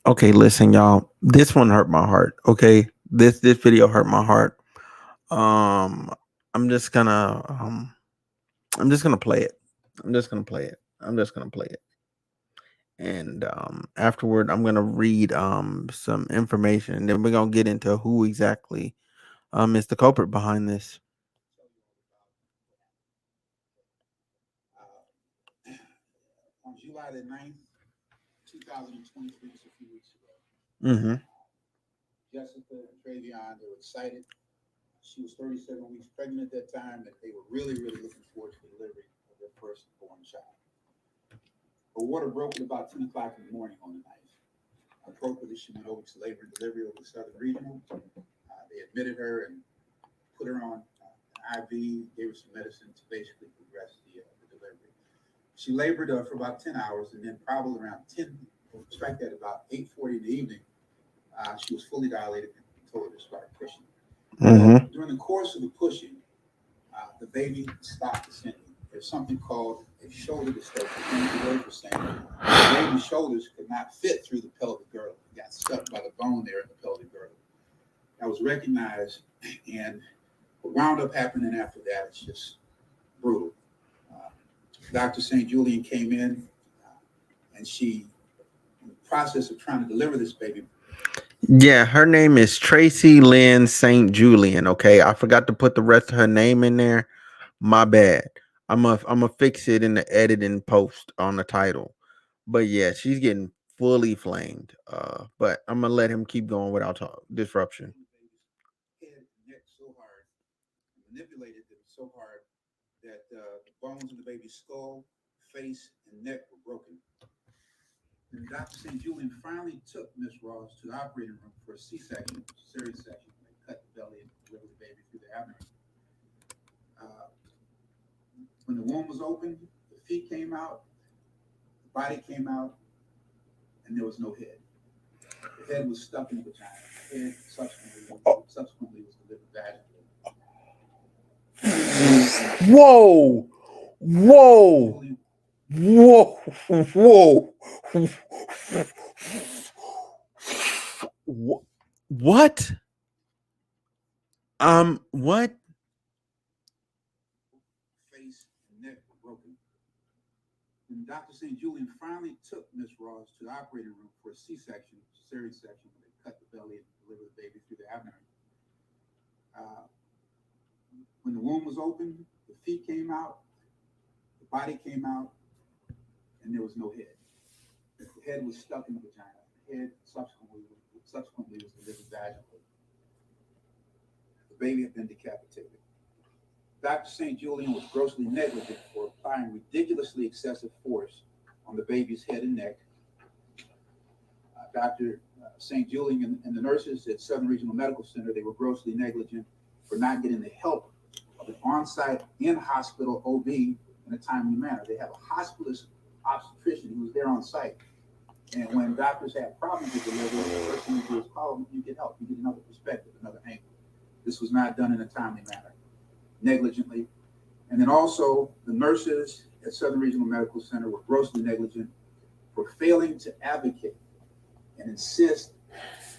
Okay, listen, y'all. This one hurt my heart. Okay, this video hurt my heart. Um, I'm just gonna I'm just gonna play it. I'm just gonna play it. I'm just gonna play it. And afterward, I'm gonna read some information, and then we're gonna get into who exactly is the culprit behind this. Tell you all about what happened. On July the 9th, 2023, just a few weeks ago, Mm-hmm. Jessica and Travion, they were excited. She was 37 weeks pregnant at that time, and they were really, really looking forward to the delivery of their firstborn child. Her water broke at about 10 o'clock in the morning on the night. Appropriately, she went over to labor and delivery over the Southern Regional. They admitted her and put her on an IV, gave her some medicine to basically progress the delivery. She labored for about 10 hours, and then probably around 10, strike that about 8:40 in the evening, she was fully dilated and told her to start pushing. Well, Mm-hmm. during the course of the pushing, the baby stopped ascending. There's something called a shoulder dystocia. The words were saying the baby's shoulders could not fit through the pelvic girdle. It got stuck by the bone there in the pelvic girdle. That was recognized, and what wound up happening after that is just brutal. Uh, Dr. St. Julian came in, and she, in the process of trying to deliver this baby, Yeah, her name is Tracey Lynn St. Julian. Okay, I forgot to put the rest of her name in there. My bad. I'm a fix it in the edit and post on the title. But yeah, she's getting fully flamed. But I'm gonna let him keep going without disruption. the baby's head and neck so hard, manipulated it so hard that the bones in the baby's skull, face, and neck were broken. And Dr. St. Julian finally took Miss Ross to the operating room for a C-section, cesarean section. They cut the belly and delivered the baby through the abdomen. Uh, when the womb was opened, the feet came out, the body came out, and there was no head. The head was stuck in the vagina. The head subsequently was delivered vaginally. Whoa! Whoa! Julian, Whoa! Whoa! What? What? face and neck were broken. When Dr. St. Julian finally took Miss Ross to the operating room for a C-section, cesarean section, where they cut the belly and delivered the baby through the abdomen, uh, when the womb was opened, the feet came out, the body came out, and there was no head. The head was stuck in the vagina. The head subsequently was delivered vaginally. The baby had been decapitated. Dr. St. Julian was grossly negligent for applying ridiculously excessive force on the baby's head and neck. Dr. St. Julian and the nurses at Southern Regional Medical Center, they were grossly negligent for not getting the help of an on-site in-hospital OB in a timely manner. They have a hospitalist obstetrician who was there on site. And when doctors have problems with delivery, the first thing you do is call them, you get help, you get another perspective, another angle. This was not done in a timely manner, negligently. And then also, the nurses at Southern Regional Medical Center were grossly negligent for failing to advocate and insist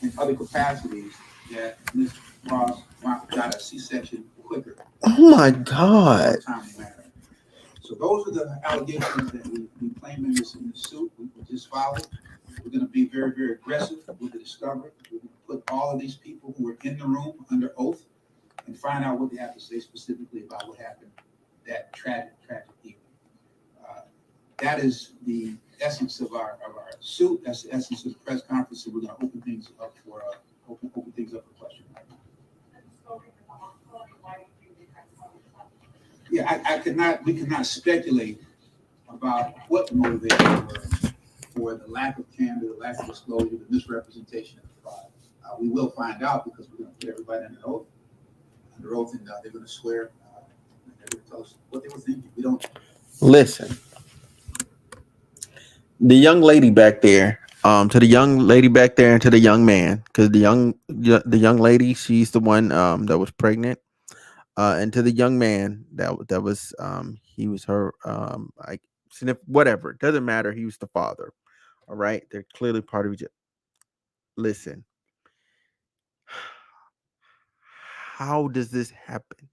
in other capacities that Ms. Ross got a C-section quicker, Oh my in a more god. timely manner. So those are the allegations that we claim in the suit. We just filed. We're going to be very, very aggressive with the discovery. We're going to put all of these people who were in the room under oath and find out what they have to say specifically about what happened that tragic, tragic evening. Uh, that is the essence of our suit. That's the essence of the press conference. So we're going to open things up for open things up for question. Yeah, I could not. We could not speculate about what the motivations were for the lack of candor, the lack of disclosure, the misrepresentation of the fraud. We will find out because we're going to put everybody under oath, and they're going to swear. And they're going to tell us what they were thinking. We don't. Listen, the young lady back there, to the young lady back there, and to the young man, because the young lady, she's the one that was pregnant, and to the young man that was he was her like whatever, it doesn't matter. He was the father. All right, they're clearly part of each other. listen, how does this happen?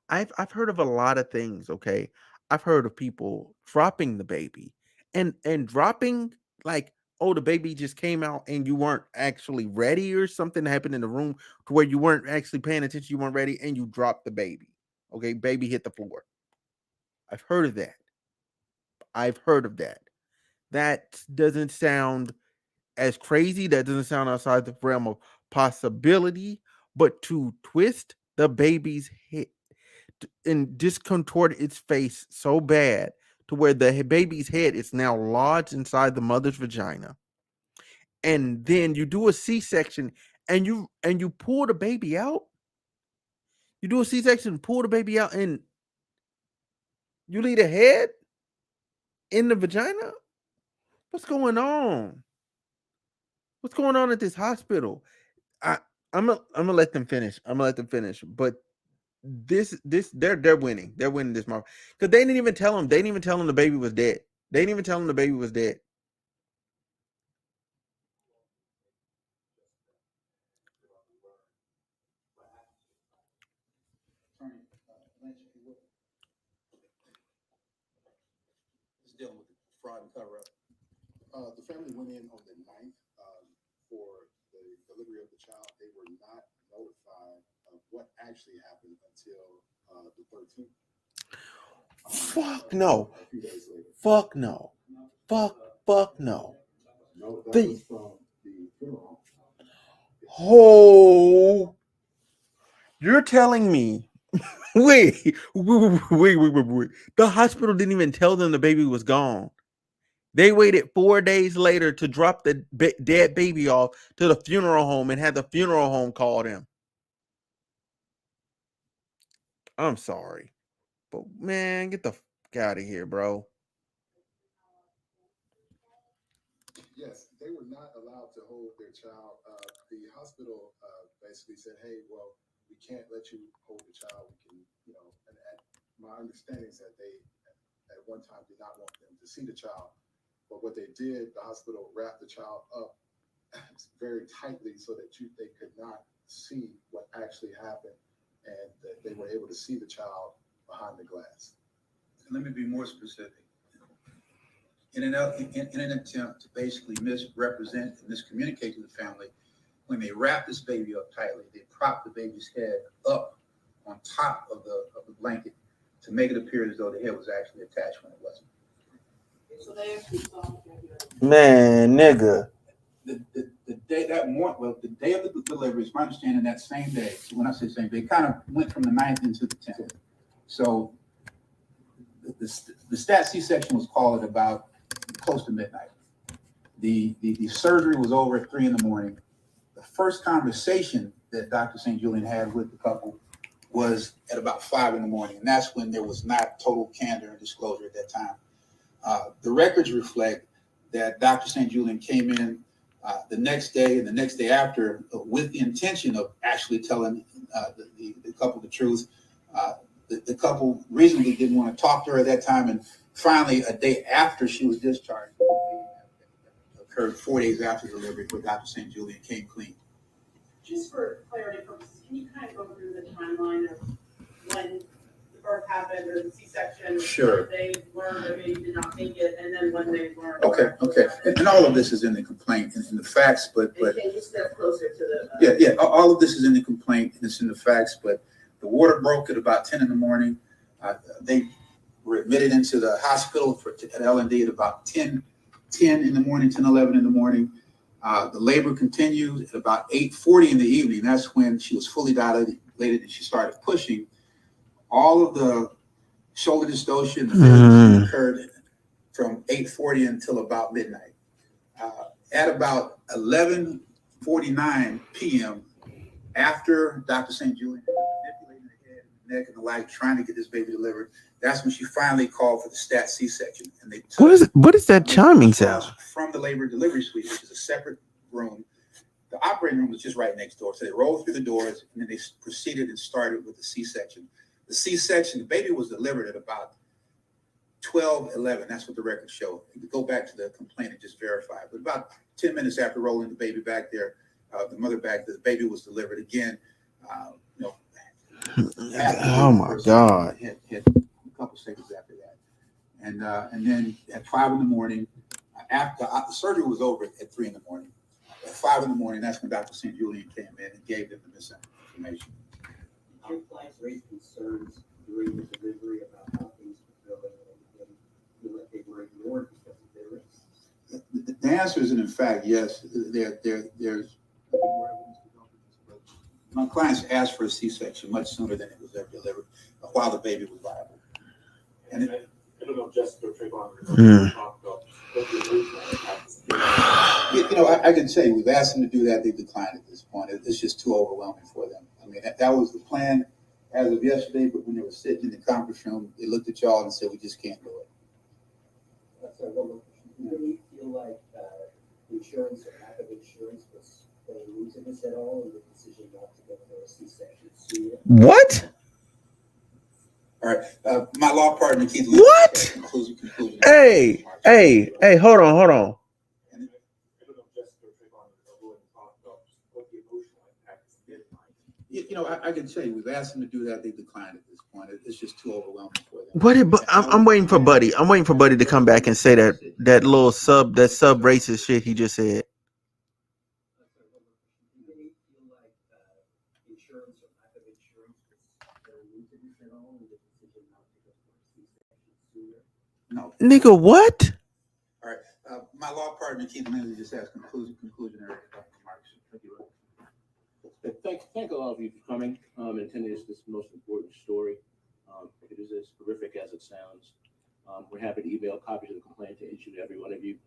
I've heard of a lot of things, okay? I've heard of people dropping the baby and dropping like, oh, the baby just came out and you weren't actually ready, or something happened in the room to where you weren't actually paying attention, you weren't ready, and you dropped the baby. Okay, baby hit the floor. I've heard of that. I've heard of that. That doesn't sound as crazy. That doesn't sound outside the realm of possibility. But to twist the baby's head and discontort its face so bad to where the baby's head is now lodged inside the mother's vagina, and then you do a C-section and you pull the baby out. You do a C-section, pull the baby out, and you leave the head in the vagina. What's going on? What's going on at this hospital? I I'm gonna let them finish. I'm gonna let them finish. But this they're winning. They're winning this market because they didn't even tell him. They didn't even tell him the baby was dead. They didn't even tell him the baby was dead. It's dealing with the fraud and cover up. The family went in on the 9th for the delivery of the child. They were not notified of what actually happened until the 13th. Fuck no. A few days later. Fuck no. Fuck no. No, that The- was from the funeral. Oh, you're telling me? Wait. The hospital didn't even tell them the baby was gone. They waited 4 days later to drop the dead baby off to the funeral home and had the funeral home call them. I'm sorry, but man, get the fuck out of here, bro. Yes, they were not allowed to hold their child. The hospital basically said, "Hey, well, we can't let you hold the child. We can, And my understanding is that they, at one time, did not want them to see the child. But what they did, the hospital wrapped the child up very tightly so that they could not see what actually happened, and that they were able to see the child behind the glass." And let me be more specific. In an attempt to basically misrepresent and miscommunicate to the family, when they wrapped this baby up tightly, they propped the baby's head up on top of the blanket to make it appear as though the head was actually attached when it wasn't. So they actually saw Man, nigga. The day that morning, well, the day of the delivery, it's my understanding that same day. So when I say same day, it kind of went from the 9th into the 10th. So the stat C-section was called at about close to midnight. The surgery was over at 3 a.m. The first conversation that Dr. St. Julian had with the couple was at about 5 a.m, and that's when there was not total candor and disclosure at that time. The records reflect that Dr. St. Julian came in the next day and the next day after with the intention of actually telling the couple the truth. The couple reasonably didn't want to talk to her at that time, and finally, a day after she was discharged, occurred 4 days after delivery, where Dr. St. Julian came clean. Just for clarity purposes, can you kind of go through the timeline of when the birth happened or the C-section? Sure. They learned that they did not make it, and then when they learned. Okay. And all of this is in the complaint and in the facts, but Can you step closer to the? yeah, all of this is in the complaint and it's in the facts, but the water broke at about 10 a.m. They were admitted into the hospital at L&D at about 10 in the morning, 10, 11 in the morning. The labor continued at about 8:40 in the evening. That's when she was fully dilated and she started pushing. All of the shoulder dystocia and the fibulation occurred from 8:40 until about midnight. At about 11:49 p.m., after Dr. St. Julian manipulating the head, and the neck, and the like, trying to get this baby delivered, that's when she finally called for the stat C-section. And they took What is that chiming sound? from the labor delivery suite, which is a separate room. The operating room was just right next door. So they rolled through the doors, and then they proceeded and started with the C-section. The C-section, the baby was delivered at about 12:11. That's what the records show. You could go back to the complaint and just verify. But about 10 minutes after rolling the baby back there, the mother back. The baby was delivered again. You know, Oh my God. Hit a couple seconds after that, and then at 5 in the morning, after the surgery was over at 3 in the morning. At 5 in the morning, that's when Dr. St. Julian came in and gave them the misinformation. Your clients raised concerns during the delivery about how things were going, and feel like they were ignored because of their risks. The answer is, in fact, yes. There's more evidence development. My clients asked for a C-section much sooner than it was ever delivered, while the baby was viable. And I don't know, Jessica or Trayvon, talk about what the original I can tell you, we've asked them to do that. They've declined at this point. It's just too overwhelming for them. I mean, that was the plan as of yesterday, but when they were sitting in the conference room, they looked at y'all and said, we just can't do it. That's one more question. Do you feel like insurance or lack of insurance was playing into this at all in the decision not to go for a C-section sooner? What? All right. My law partner, Keith. What? Conclusion. Hey, hold on. I don't know, Jessica or Trayvon, talk about what the emotional impact did. I can tell you, we've asked them to do that. They've declined at this point. It's just too overwhelming for them. What? I'm waiting for Buddy. I'm waiting for Buddy to come back and say that little sub racist shit he just said. Do you feel like insurance or lack of insurance was playing into this at all in the decision not to go for a C-section sooner? No. Nigga, what? All right. My law partner, Keith Lynn, just asked conclusionary remarks. Thank you. Thank all of you for coming and attending this most important story. It is as horrific as it sounds. We're happy to email copies of the complaint to each and every one of you.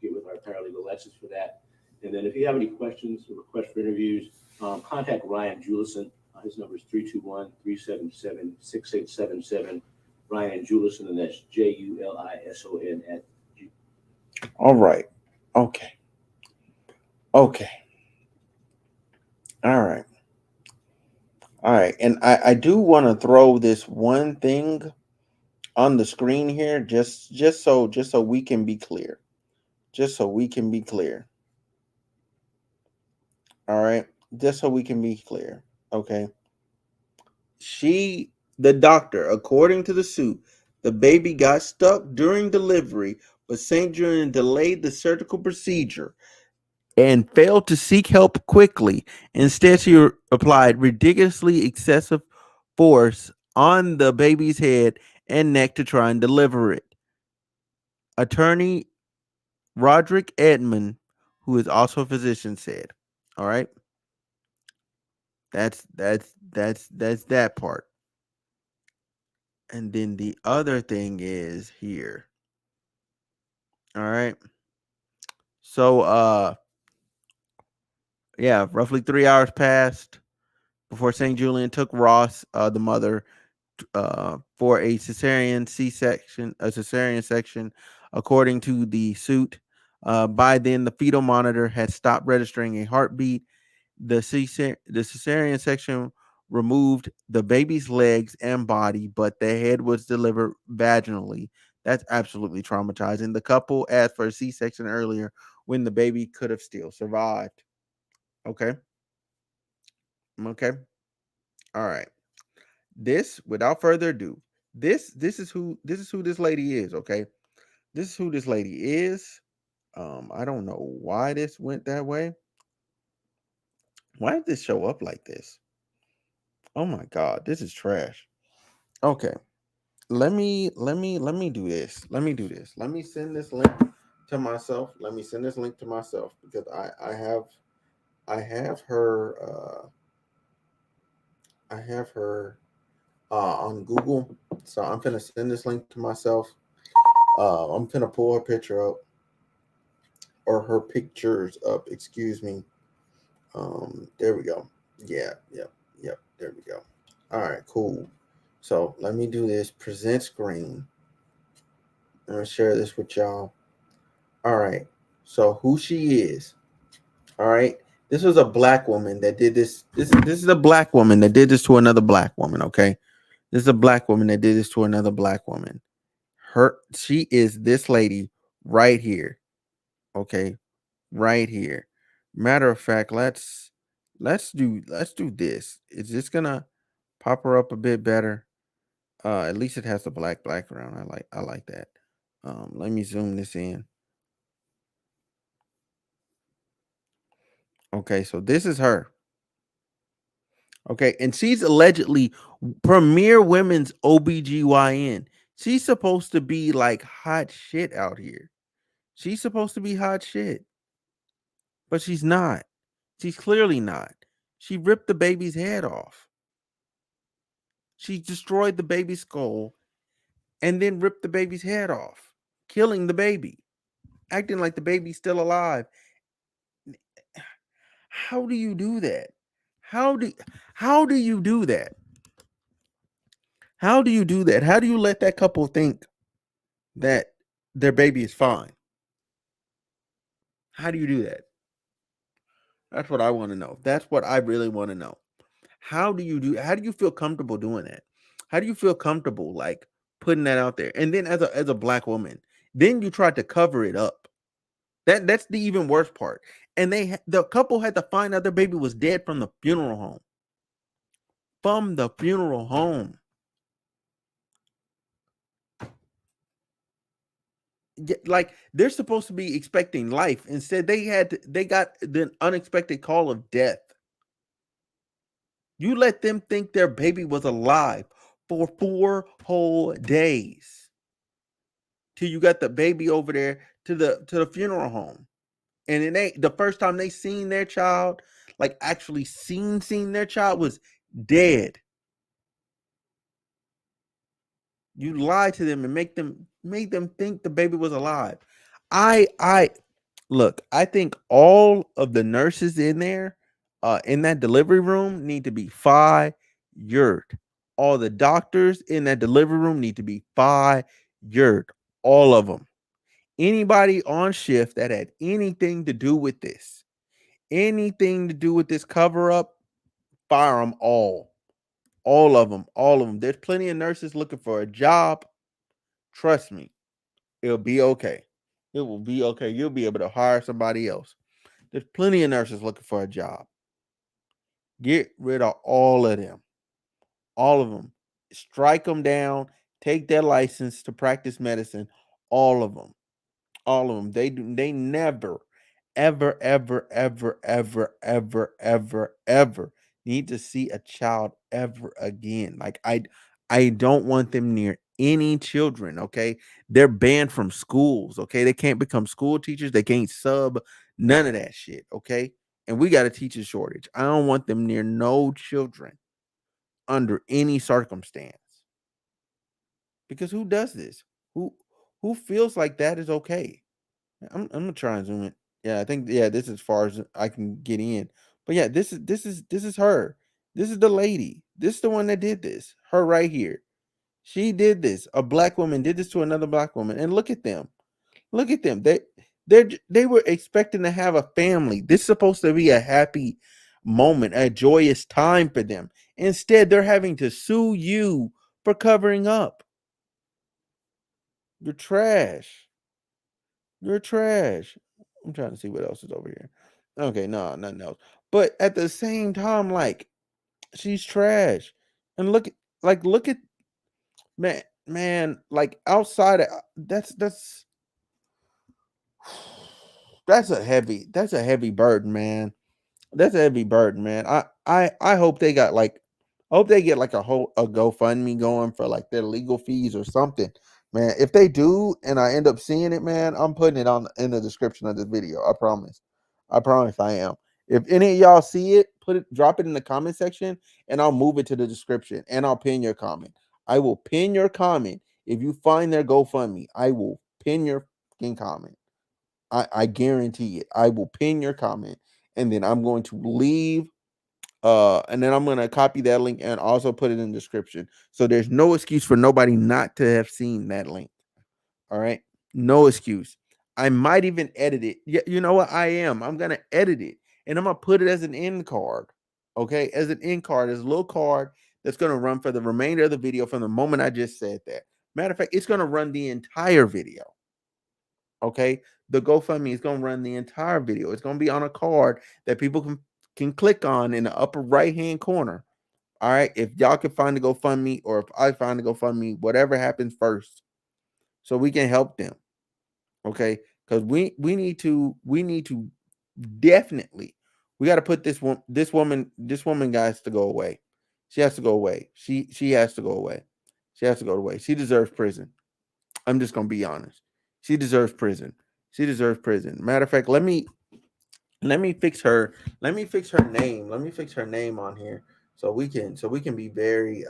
Get with our paralegal Alexis for that. And then if you have any questions or requests for interviews, contact Ryan Julison. His number is 321-377-6877. Ryan Julison, and that's Julison at. All right. Okay. All right. And I do want to throw this one thing on the screen here, just so we can be clear. All right. Just so we can be clear. Okay. The doctor, according to the suit, the baby got stuck during delivery, but St. Julian delayed the surgical procedure and failed to seek help quickly. Instead, she applied ridiculously excessive force on the baby's head and neck to try and deliver it. Attorney Roderick Edmond, who is also a physician, said, all right. That's that part. And then the other thing is here. All right. So yeah, roughly 3 hours passed before St. Julian took Ross, the mother, for a cesarean section, according to the suit. By then, the fetal monitor had stopped registering a heartbeat. The cesarean section removed the baby's legs and body, but the head was delivered vaginally. That's absolutely traumatizing. The couple asked for a C-section earlier when the baby could have still survived. Okay. All right. This, without further ado, this is who this lady is. Okay. This is who this lady is. I don't know why this went that way. Why did this show up like this? Oh my God, this is trash. Okay. Let me do this. Let me send this link to myself. Because I have her on Google. So I'm gonna send this link to myself. I'm gonna pull her picture up, or her pictures up, excuse me. There we go. Yeah, there we go. All right, cool. So let me do this. Present screen. I'm gonna share this with y'all. All right. So who she is. All right. This was a black woman that did this. This is a black woman that did this to another black woman. Okay. This is a black woman that did this to another black woman. She is this lady right here. Okay. Right here. Matter of fact, let's do this. It's just gonna pop her up a bit better. At least it has the black background. I like that. Let me zoom this in. Okay, so this is her. Okay, and she's allegedly premier women's OBGYN. She's supposed to be like hot shit out here. She's supposed to be hot shit, but she's not. She's clearly not. She ripped the baby's head off. She destroyed the baby's skull and then ripped the baby's head off, killing the baby, acting like the baby's still alive. How do you do that? How do how do you do that? How do you do that? How do you let that couple think that their baby is fine? How do you do that? That's what I want to know. That's what I really want to know. How do you feel comfortable doing that? How do you feel comfortable like putting that out there? And then as a black woman, then you tried to cover it up. That's the even worse part. And the couple had to find out their baby was dead from the funeral home. From the funeral home. Like they're supposed to be expecting life. Instead, they got the unexpected call of death. You let them think their baby was alive for 4 whole days till you got the baby over there to the funeral home. And then the first time they seen their child, like actually seen their child, was dead. You lied to them and made them think the baby was alive. I look, I think all of the nurses in there, in that delivery room, need to be fired. All the doctors in that delivery room need to be fired. All of them. Anybody on shift that had anything to do with this, cover up, fire them all. All of them. All of them. There's plenty of nurses looking for a job. Trust me, it'll be okay. It will be okay. You'll be able to hire somebody else. There's plenty of nurses looking for a job. Get rid of all of them. All of them. Strike them down. Take their license to practice medicine. All of them. All of them. They never, ever, ever, ever, ever, ever, ever, ever need to see a child ever again. Like I don't want them near any children. Okay. They're banned from schools. Okay. They can't become school teachers. They can't sub, none of that shit. Okay. And we got a teacher shortage. I don't want them near no children under any circumstance. Because who does this? Who who feels like that is okay? I'm gonna try and zoom in. Yeah, I think this is as far as I can get in. But yeah, this is her. This is the lady. This is the one that did this. Her right here. She did this. A black woman did this to another black woman. And look at them. Look at them. They were expecting to have a family. This is supposed to be a happy moment, a joyous time for them. Instead, they're having to sue you for covering up. You're trash. You're trash. I'm trying to see what else is over here. Okay, no, nothing else. But at the same time, like she's trash. And look at man, like outside of that's a heavy burden, man. That's a heavy burden, man. I hope they got like I hope they get like a GoFundMe going for like their legal fees or something. Man, if they do and I end up seeing it, man, I'm putting it on in the description of this video. I promise. I promise I am. If any of y'all see it, drop it in the comment section and I'll move it to the description and I'll pin your comment. I will pin your comment. If you find their GoFundMe, I will pin your fucking comment. I guarantee it. I will pin your comment and then I'm going to leave and then I'm going to copy that link and also put it in the description. So there's no excuse for nobody not to have seen that link. All right? No excuse. I might even edit it. Yeah, you know what? I'm going to edit it and I'm going to put it as an end card. Okay? As an end card, as a little card that's going to run for the remainder of the video from the moment I just said that. Matter of fact, it's going to run the entire video. Okay, the GoFundMe is gonna run the entire video. It's gonna be on a card that people can click on in the upper right hand corner. All right, if y'all can find the GoFundMe, or if I find the GoFundMe, whatever happens first, so we can help them. Okay, because we need to definitely, we got to put this woman guys to go away. She has to go away. She has to go away. She has to go away. She deserves prison. I'm just gonna be honest. She deserves prison. She deserves prison. Matter of fact, let me fix her. Let me fix her name. Let me fix her name on here so we can be very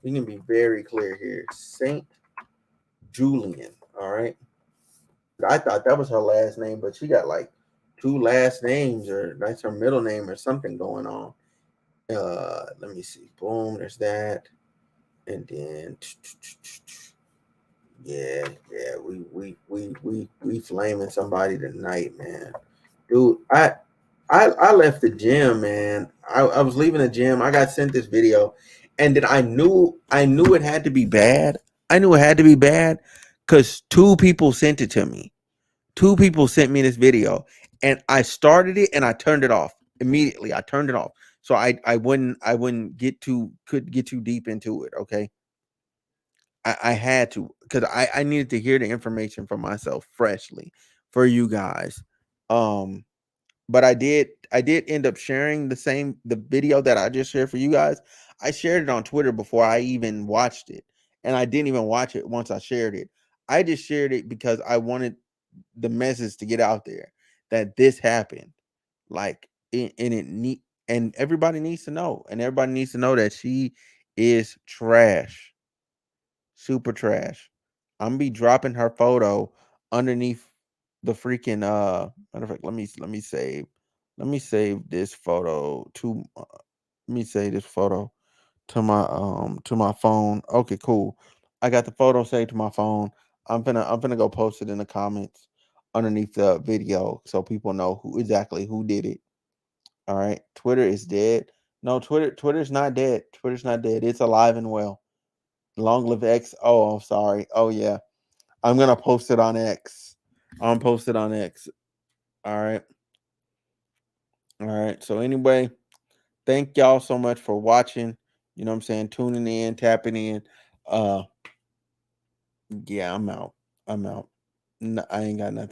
we can be very clear here. Saint Julian. All right. I thought that was her last name, but she got like two last names, or that's her middle name or something going on. Let me see. Boom, there's that. And then yeah, we flaming somebody tonight, man. Dude, I left the gym, man. I was leaving the gym. I got sent this video, and then I knew it had to be bad. I knew it had to be bad because two people sent it to me. Two people sent me this video, and I started it and I turned it off immediately. I turned it off so I wouldn't could get too deep into it. Okay, I had to, because I needed to hear the information for myself freshly for you guys. Um, but I did end up sharing the video that I just shared for you guys. I shared it on Twitter before I even watched it, and I didn't even watch it once I shared it. I just shared it because I wanted the message to get out there that this happened. Like and everybody needs to know, and everybody needs to know that she is trash. Super trash. I'm gonna be dropping her photo underneath the freaking matter of fact, let me save this photo to let me save this photo to my phone. Okay, cool. I got the photo saved to my phone. I'm gonna go post it in the comments underneath the video so people know who did it. All right. Twitter is dead. No, Twitter's not dead. Twitter's not dead. It's alive and well. Long live X. Oh, I'm sorry. Oh yeah. I'm gonna post it on X. I'm post it on X. All right. All right. So anyway, thank y'all so much for watching. You know what I'm saying? Tuning in, tapping in. Uh yeah, I'm out. I'm out. I ain't got nothing.